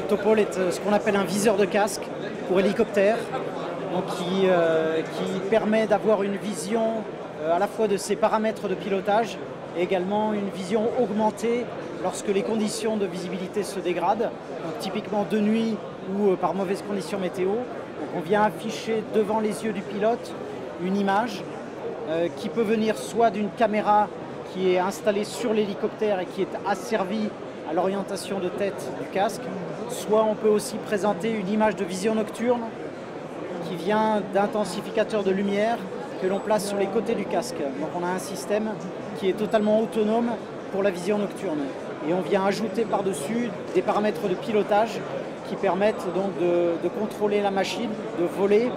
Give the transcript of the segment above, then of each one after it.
Topol est ce qu'on appelle un viseur de casque pour hélicoptère, donc qui permet d'avoir une vision à la fois de ses paramètres de pilotage et également une vision augmentée lorsque les conditions de visibilité se dégradent, donc typiquement de nuit ou par mauvaises conditions météo. Donc on vient afficher devant les yeux du pilote une image qui peut venir soit d'une caméra qui est installée sur l'hélicoptère et qui est asservie à l'orientation de tête du casque, soit on peut aussi présenter une image de vision nocturne qui vient d'intensificateurs de lumière que l'on place sur les côtés du casque. Donc on a un système qui est totalement autonome pour la vision nocturne. Et on vient ajouter par-dessus des paramètres de pilotage qui permettent donc de contrôler la machine, de voler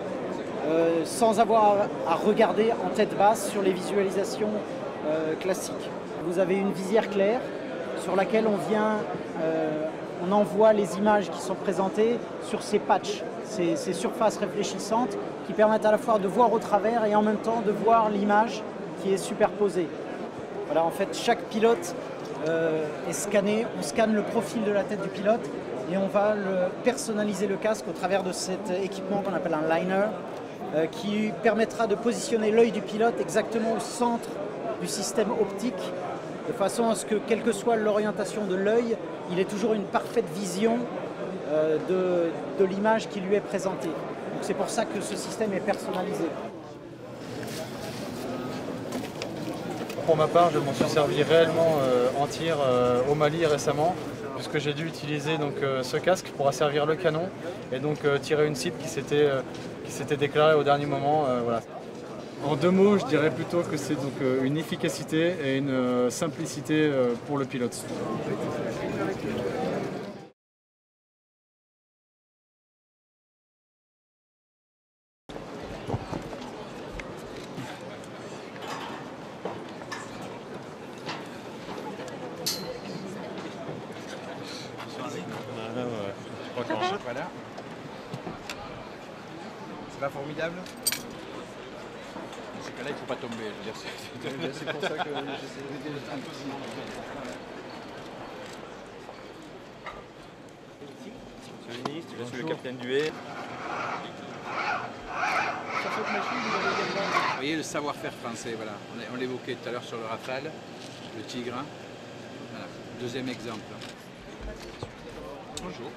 sans avoir à regarder en tête basse sur les visualisations classiques. Vous avez une visière claire sur laquelle on envoie les images qui sont présentées sur ces patchs, ces surfaces réfléchissantes qui permettent à la fois de voir au travers et en même temps de voir l'image qui est superposée. Voilà, en fait, chaque pilote est scanné, on scanne le profil de la tête du pilote et on va personnaliser le casque au travers de cet équipement qu'on appelle un liner qui permettra de positionner l'œil du pilote exactement au centre du système optique de façon à ce que, quelle que soit l'orientation de l'œil, il ait toujours une parfaite vision de l'image qui lui est présentée. Donc c'est pour ça que ce système est personnalisé. Pour ma part, je m'en suis servi réellement en tir au Mali récemment, puisque j'ai dû utiliser donc, ce casque pour asservir le canon et donc tirer une cible qui s'était déclarée au dernier moment. Voilà. En deux mots, je dirais plutôt que c'est donc une efficacité et une simplicité pour le pilote. Voilà. C'est pas formidable? Dans ces cas-là, il ne faut pas tomber. C'est pour ça que j'essaie de un peu. Monsieur le ministre, je suis le capitaine Duet. Sur cette machine, vous avez également... Vous voyez le savoir-faire français, voilà. On l'évoquait tout à l'heure sur le Rafale, le Tigre. Voilà. Deuxième exemple. Bonjour.